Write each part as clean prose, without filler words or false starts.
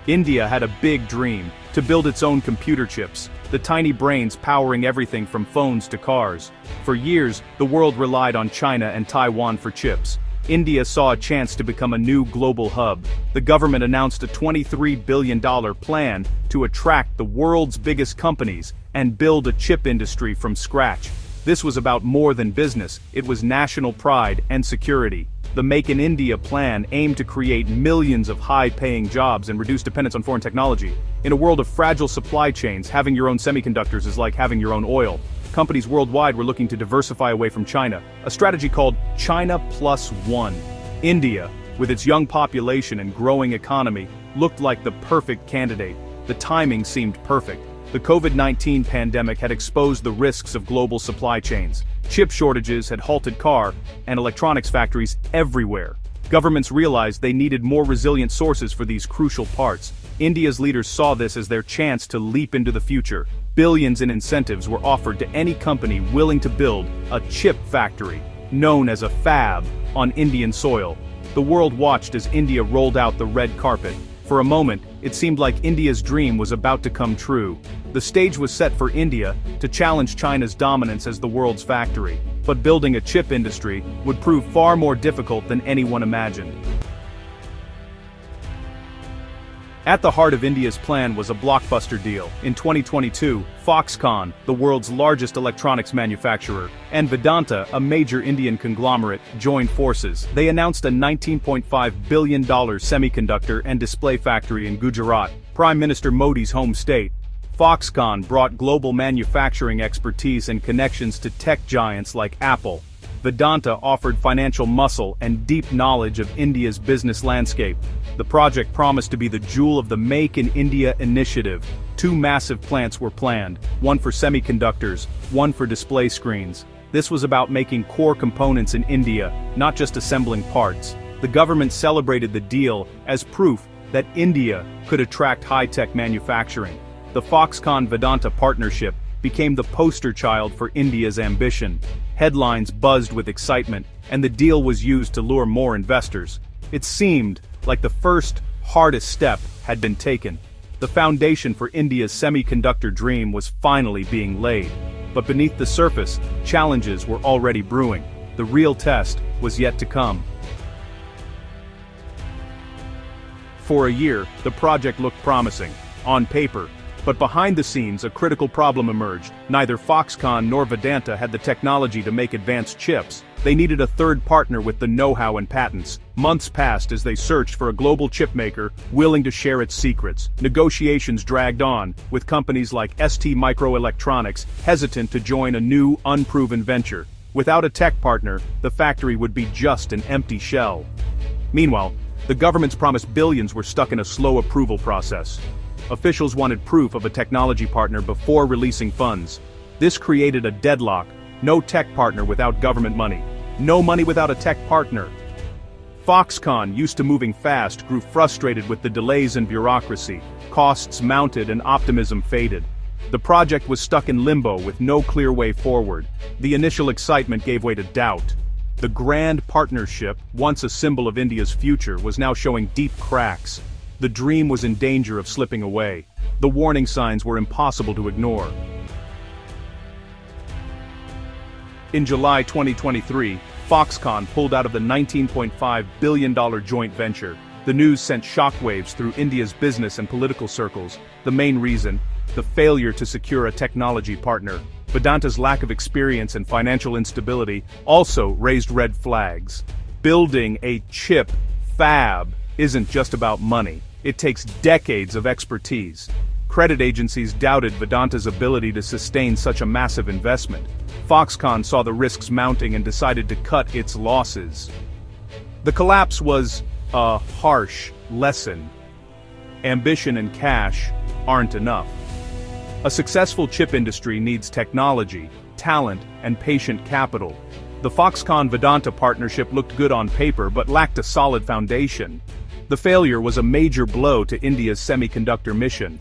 India had a big dream, to build its own computer chips, the tiny brains powering everything from phones to cars. For years, the world relied on China and Taiwan for chips. India saw a chance to become a new global hub. The government announced a $23 billion plan to attract the world's biggest companies and build a chip industry from scratch. This was about more than business, it was national pride and security. The Make in India plan aimed to create millions of high-paying jobs and reduce dependence on foreign technology. In a world of fragile supply chains, having your own semiconductors is like having your own oil. Companies worldwide were looking to diversify away from China, a strategy called China Plus One. India, with its young population and growing economy, looked like the perfect candidate. The timing seemed perfect. The COVID-19 pandemic had exposed the risks of global supply chains. Chip shortages had halted car and electronics factories everywhere. Governments realized they needed more resilient sources for these crucial parts. India's leaders saw this as their chance to leap into the future. Billions in incentives were offered to any company willing to build a chip factory, known as a fab, on Indian soil. The world watched as India rolled out the red carpet. For a moment, it seemed like India's dream was about to come true. The stage was set for India to challenge China's dominance as the world's factory. But building a chip industry would prove far more difficult than anyone imagined. At the heart of India's plan was a blockbuster deal. In 2022, Foxconn, the world's largest electronics manufacturer, and Vedanta, a major Indian conglomerate, joined forces. They announced a $19.5 billion semiconductor and display factory in Gujarat, Prime Minister Modi's home state. Foxconn brought global manufacturing expertise and connections to tech giants like Apple. Vedanta offered financial muscle and deep knowledge of India's business landscape. The project promised to be the jewel of the Make in India initiative. Two massive plants were planned, one for semiconductors, one for display screens. This was about making core components in India, not just assembling parts. The government celebrated the deal as proof that India could attract high-tech manufacturing. The Foxconn-Vedanta partnership became the poster child for India's ambition. Headlines buzzed with excitement, and the deal was used to lure more investors. It seemed like the first, hardest step had been taken. The foundation for India's semiconductor dream was finally being laid. But beneath the surface, challenges were already brewing. The real test was yet to come. For a year, the project looked promising, on paper. But behind the scenes, a critical problem emerged. Neither Foxconn nor Vedanta had the technology to make advanced chips. They needed a third partner with the know-how and patents. Months passed as they searched for a global chipmaker willing to share its secrets. Negotiations dragged on, with companies like ST Microelectronics hesitant to join a new, unproven venture. Without a tech partner, the factory would be just an empty shell. Meanwhile, the government's promised billions were stuck in a slow approval process. Officials wanted proof of a technology partner before releasing funds. This created a deadlock. No tech partner without government money. No money without a tech partner. Foxconn, used to moving fast, grew frustrated with the delays and bureaucracy. Costs mounted and optimism faded. The project was stuck in limbo with no clear way forward. The initial excitement gave way to doubt. The grand partnership, once a symbol of India's future, was now showing deep cracks. The dream was in danger of slipping away. The warning signs were impossible to ignore. In July 2023, Foxconn pulled out of the $19.5 billion joint venture. The news sent shockwaves through India's business and political circles. The main reason? The failure to secure a technology partner. Vedanta's lack of experience and financial instability also raised red flags. Building a chip fab isn't just about money. It takes decades of expertise. Credit agencies doubted Vedanta's ability to sustain such a massive investment. Foxconn saw the risks mounting and decided to cut its losses. The collapse was a harsh lesson. Ambition and cash aren't enough. A successful chip industry needs technology, talent, and patient capital. The Foxconn-Vedanta partnership looked good on paper but lacked a solid foundation. The failure was a major blow to India's semiconductor mission.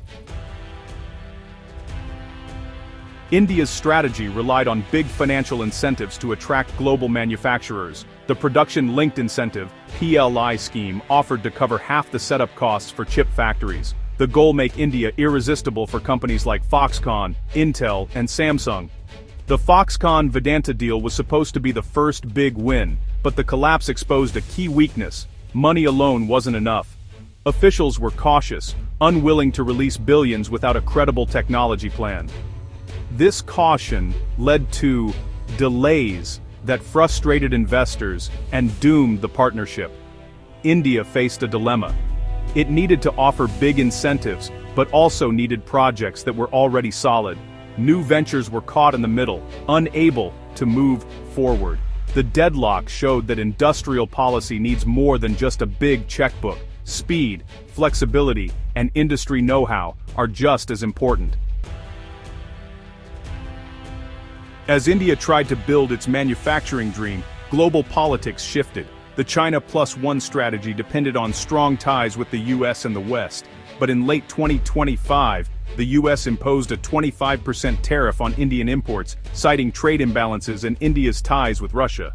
India's strategy relied on big financial incentives to attract global manufacturers. The production-linked incentive (PLI) scheme offered to cover half the setup costs for chip factories. The goal make India irresistible for companies like Foxconn, Intel, and Samsung. The Foxconn-Vedanta deal was supposed to be the first big win, but the collapse exposed a key weakness: money alone wasn't enough. Officials were cautious, unwilling to release billions without a credible technology plan. This caution led to delays that frustrated investors and doomed the partnership. India faced a dilemma. It needed to offer big incentives, but also needed projects that were already solid. New ventures were caught in the middle, unable to move forward. The deadlock showed that industrial policy needs more than just a big checkbook. Speed, flexibility, and industry know-how are just as important. As India tried to build its manufacturing dream, global politics shifted. The China Plus One strategy depended on strong ties with the US and the West. But in late 2025, the US imposed a 25% tariff on Indian imports, citing trade imbalances and India's ties with Russia.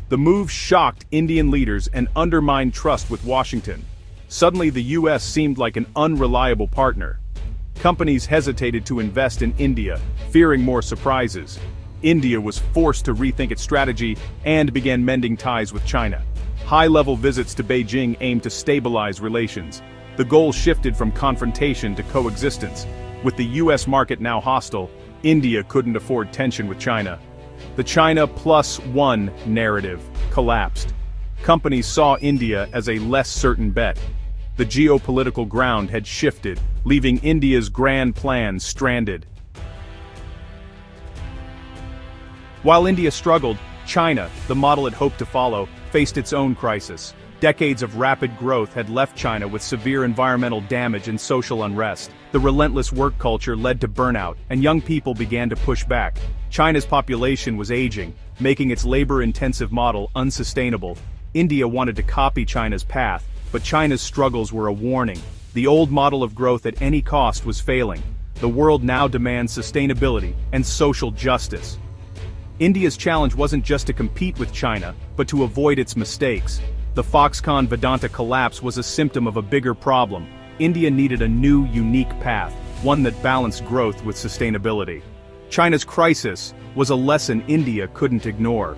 The move shocked Indian leaders and undermined trust with Washington. Suddenly, the US seemed like an unreliable partner. Companies hesitated to invest in India, fearing more surprises. India was forced to rethink its strategy and began mending ties with China. High-level visits to Beijing aimed to stabilize relations. The goal shifted from confrontation to coexistence. With the US market now hostile, India couldn't afford tension with China. The China Plus One narrative collapsed. Companies saw India as a less certain bet. The geopolitical ground had shifted, leaving India's grand plans stranded. While India struggled, China, the model it hoped to follow, faced its own crisis. Decades of rapid growth had left China with severe environmental damage and social unrest. The relentless work culture led to burnout, and young people began to push back. China's population was aging, making its labor-intensive model unsustainable. India wanted to copy China's path, but China's struggles were a warning. The old model of growth at any cost was failing. The world now demands sustainability and social justice. India's challenge wasn't just to compete with China, but to avoid its mistakes. The Foxconn-Vedanta collapse was a symptom of a bigger problem. India needed a new, unique path, one that balanced growth with sustainability. China's crisis was a lesson India couldn't ignore.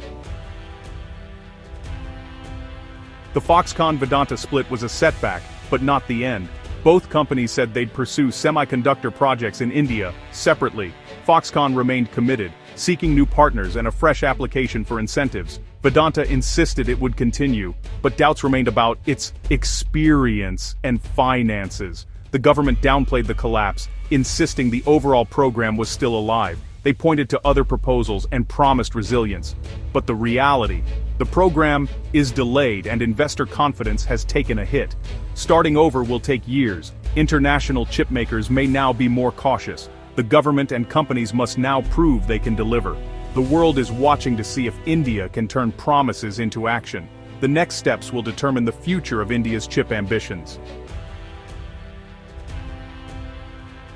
The Foxconn-Vedanta split was a setback, but not the end. Both companies said they'd pursue semiconductor projects in India, separately. Foxconn remained committed, seeking new partners and a fresh application for incentives. Vedanta insisted it would continue, but doubts remained about its experience and finances. The government downplayed the collapse, insisting the overall program was still alive. They pointed to other proposals and promised resilience. But the reality: the program is delayed and investor confidence has taken a hit. Starting over will take years. International chipmakers may now be more cautious. The government and companies must now prove they can deliver. The world is watching to see if India can turn promises into action. The next steps will determine the future of India's chip ambitions.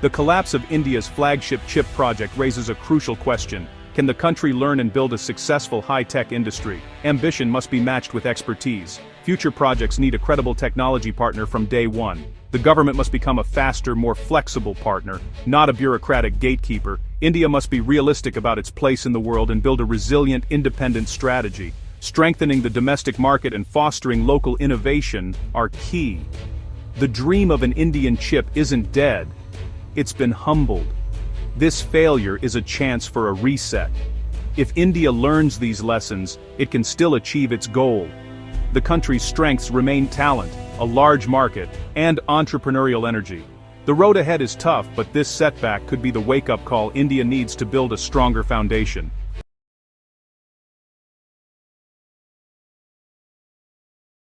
The collapse of India's flagship chip project raises a crucial question. Can the country learn and build a successful high-tech industry? Ambition must be matched with expertise. Future projects need a credible technology partner from day one. The government must become a faster, more flexible partner, not a bureaucratic gatekeeper. India must be realistic about its place in the world and build a resilient, independent strategy. Strengthening the domestic market and fostering local innovation are key. The dream of an Indian chip isn't dead. It's been humbled. This failure is a chance for a reset. If India learns these lessons, it can still achieve its goal. The country's strengths remain talent, a large market, and entrepreneurial energy. The road ahead is tough, but this setback could be the wake-up call India needs to build a stronger foundation.